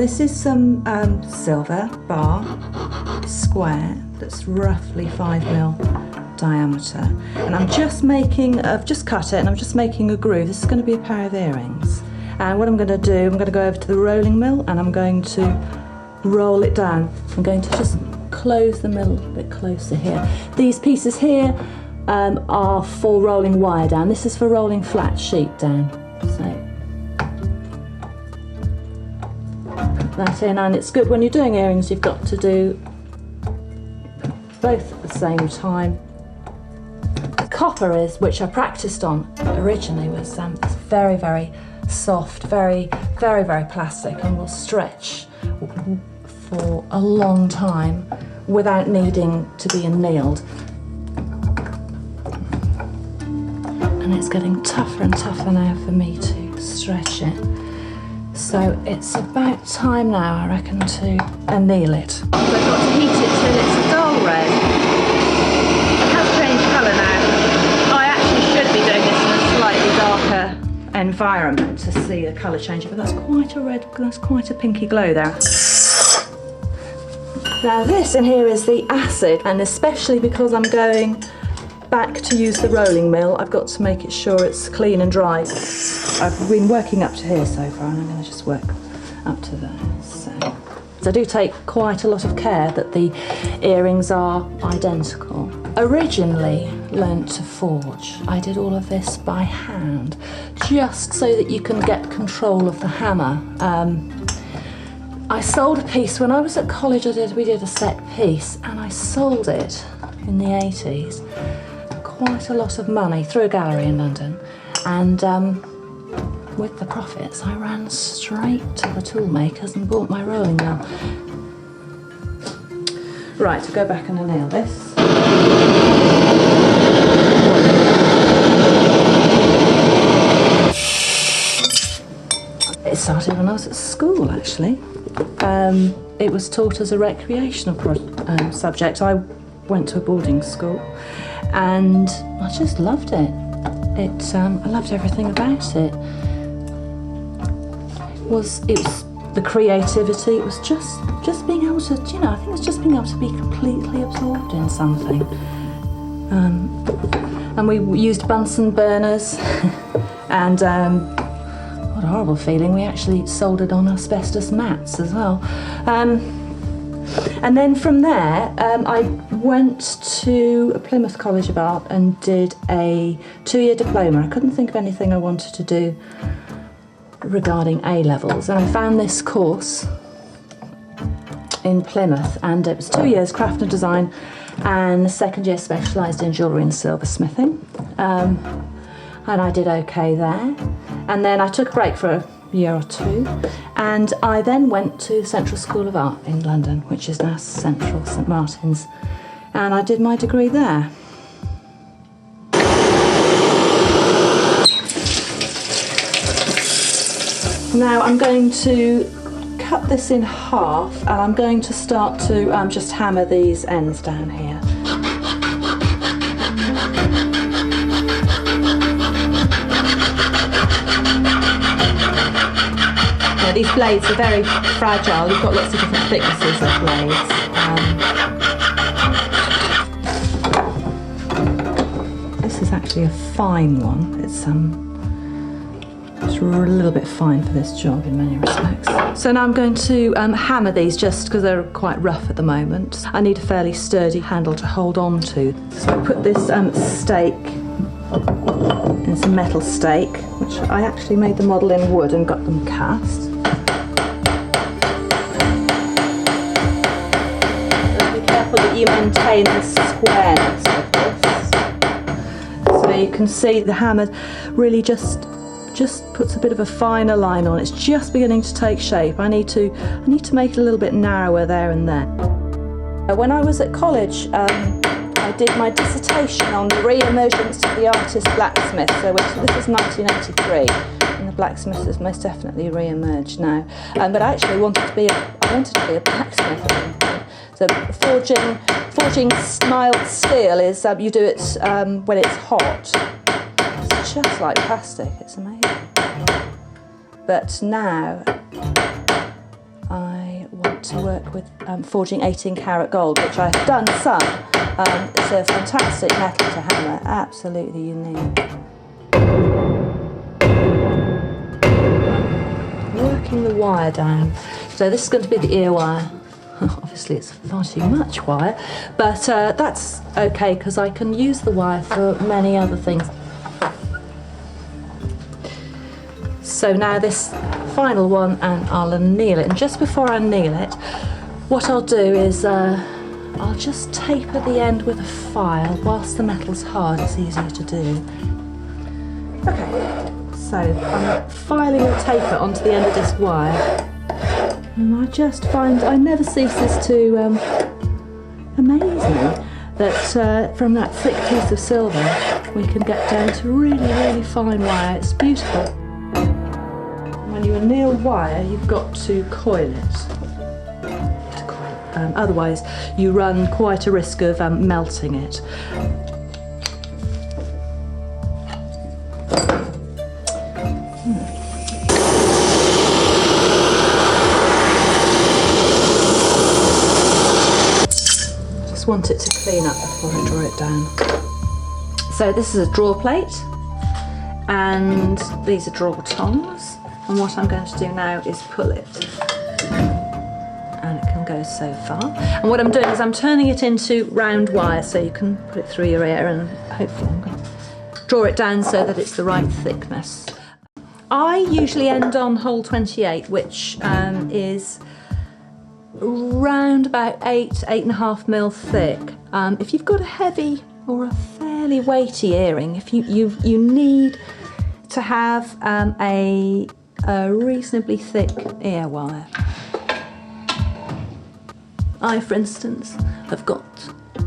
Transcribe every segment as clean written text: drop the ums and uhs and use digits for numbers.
this is some silver bar, square, that's roughly 5mm diameter. And I've just cut it and I'm just making a groove. This is going to be a pair of earrings. And what I'm going to do, I'm going to go over to the rolling mill and I'm going to roll it down. I'm going to just close the mill a bit closer here. These pieces here are for rolling wire down. This is for rolling flat sheet down. So put that in, and it's good when you're doing earrings, you've got to do both at the same time. The copper is, which I practiced on originally, was very, very soft, very, very, very plastic, and will stretch for a long time without needing to be annealed. And it's getting tougher and tougher now for me to stretch it. So it's about time now, I reckon, to anneal it. So I've got to heat it till it's a dull red. It has changed colour now. I actually should be doing this in a slightly darker environment to see the colour change, but that's quite a red, that's quite a pinky glow there. Now this in here is the acid, and especially because I'm going back to use the rolling mill, I've got to make it sure it's clean and dry. I've been working up to here so far, and I'm going to just work up to there. So I do take quite a lot of care that the earrings are identical. Originally learnt to forge. I did all of this by hand, just so that you can get control of the hammer. I sold a piece when I was at college. We did a set piece, and I sold it in the 80s. Quite a lot of money through a gallery in London, and with the profits I ran straight to the tool makers and bought my rolling mill. Right, I'll go back and anneal this. It started when I was at school, actually. It was taught as a recreational subject. I went to a boarding school and I just loved it. I loved everything about it. It was the creativity. It was just being able to, I think it's just being able to be completely absorbed in something. And we used Bunsen burners, and what a horrible feeling, we actually soldered on asbestos mats as well. And then from there, I went to Plymouth College of Art and did a 2-year diploma. I couldn't think of anything I wanted to do regarding A-levels, and I found this course in Plymouth, and it was 2 years craft and design, and the second year specialised in jewellery and silversmithing. And I did okay there. And then I took a break for a year or two, and I then went to the Central School of Art in London, which is now Central St Martin's, and I did my degree there. Now I'm going to cut this in half, and I'm going to start to just hammer these ends down here. These blades are very fragile. You've got lots of different thicknesses of blades. This is actually a fine one. It's a little bit fine for this job in many respects. So now I'm going to hammer these, just because they're quite rough at the moment. I need a fairly sturdy handle to hold on to. So I put this stake, it's a metal stake, which I actually made the model in wood and got them cast. That you maintain the squareness of this. So you can see the hammer really just puts a bit of a finer line on. It's just beginning to take shape. I need to make it a little bit narrower there and there. When I was at college, I did my dissertation on the re-emergence of the artist blacksmith. So this was 1983, and the blacksmith has most definitely re-emerged now. But I actually wanted to be a blacksmith. So forging mild steel is, you do it when it's hot. It's just like plastic, it's amazing. But now I want to work with forging 18 karat gold, which I've done some. It's a fantastic metal to hammer, absolutely unique. Working the wire down. So this is going to be the ear wire. Obviously it's far too much wire, but that's okay because I can use the wire for many other things. So now this final one, and I'll anneal it. And just before I anneal it, what I'll do is I'll just taper the end with a file. Whilst the metal's hard, it's easier to do. Okay, so I'm filing a taper onto the end of this wire. And I just find, I never ceases to amaze me that from that thick piece of silver we can get down to really, really fine wire. It's beautiful. When you anneal wire, you've got to coil it. Otherwise, you run quite a risk of melting it. Just want it to clean up before I draw it down. So this is a draw plate, and these are draw tongs. And what I'm going to do now is pull it. And it can go so far. And what I'm doing is I'm turning it into round wire so you can put it through your ear, and hopefully I'm going to draw it down so that it's the right thickness. I usually end on hole 28, which is round about 8.5 mil thick. If you've got a heavy or a fairly weighty earring, if you need to have a reasonably thick ear wire. I, for instance, have got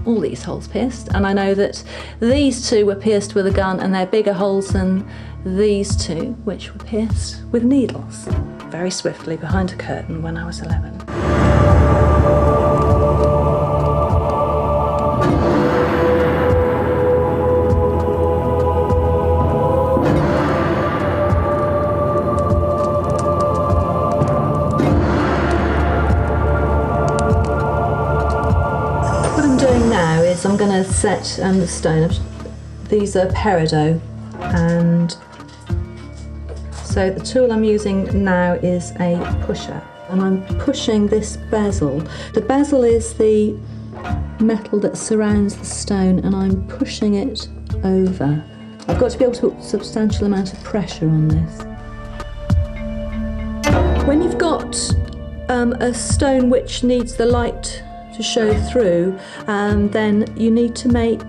all these holes pierced, and I know that these two were pierced with a gun, and they're bigger holes than these two, which were pierced with needles very swiftly behind a curtain when I was 11. I'm going to set the stone. These are peridot, and so the tool I'm using now is a pusher, and I'm pushing this bezel. The bezel is the metal that surrounds the stone, and I'm pushing it over. I've got to be able to put a substantial amount of pressure on this. When you've got a stone which needs the light to show through, then you need to make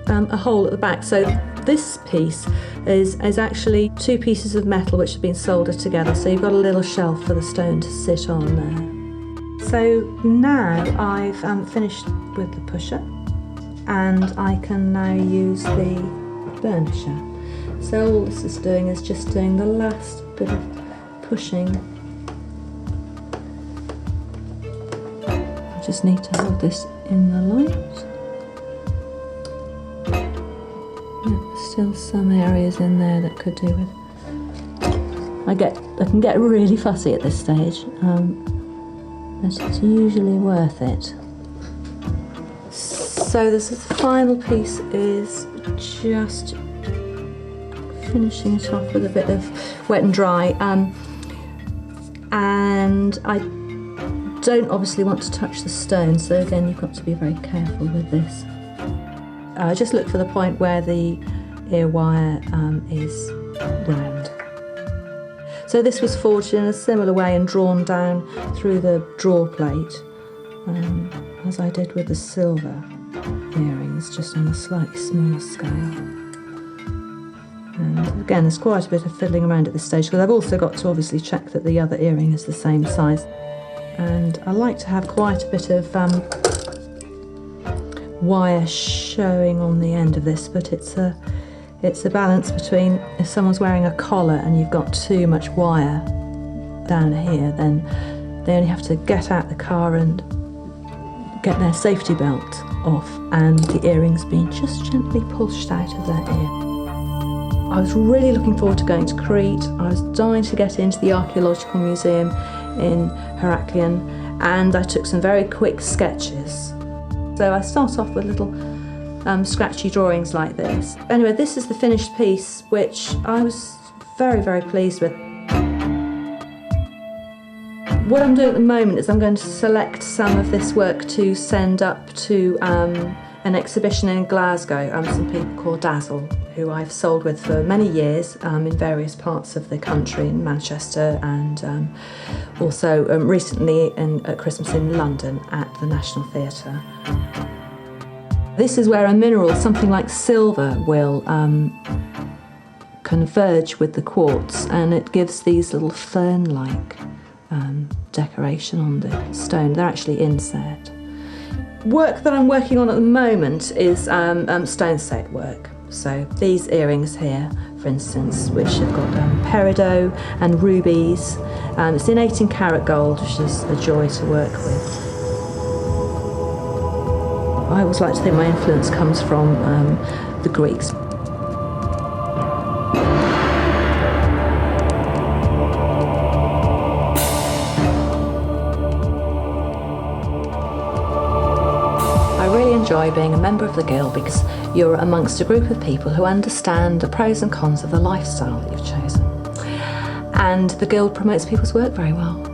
a hole at the back. So this piece is actually two pieces of metal which have been soldered together, so you've got a little shelf for the stone to sit on there. So now I've finished with the pusher, and I can now use the burnisher. So all this is doing is just doing the last bit of pushing. Just need to hold this in the light. Yeah, still some areas in there that could do with. I can get really fussy at this stage, but it's usually worth it. So the final piece is just finishing it off with a bit of wet and dry, and I don't obviously want to touch the stone, so again you've got to be very careful with this. Just look for the point where the ear wire is round. So this was forged in a similar way and drawn down through the draw plate, as I did with the silver earrings, just on a slightly smaller scale. And again, there's quite a bit of fiddling around at this stage, because I've also got to obviously check that the other earring is the same size. And I like to have quite a bit of wire showing on the end of this, but it's a balance between, if someone's wearing a collar and you've got too much wire down here, then they only have to get out the car and get their safety belt off, and the earrings being just gently pushed out of their ear. I was really looking forward to going to Crete. I was dying to get into the archaeological museum in Heraclean, and I took some very quick sketches. So I start off with little scratchy drawings like this. Anyway, this is the finished piece, which I was very, very pleased with. What I'm doing at the moment is I'm going to select some of this work to send up to an exhibition in Glasgow. Some people called Dazzle, who I've sold with for many years in various parts of the country, in Manchester, and also recently at Christmas in London at the National Theatre. This is where a mineral, something like silver, will converge with the quartz, and it gives these little fern-like decoration on the stone. They're actually inset. Work that I'm working on at the moment is stone set work. So these earrings here, for instance, which have got peridot and rubies. It's in 18 karat gold, which is a joy to work with. I always like to think my influence comes from the Greeks. I really enjoy being a member of the Guild because you're amongst a group of people who understand the pros and cons of the lifestyle that you've chosen. And the Guild promotes people's work very well.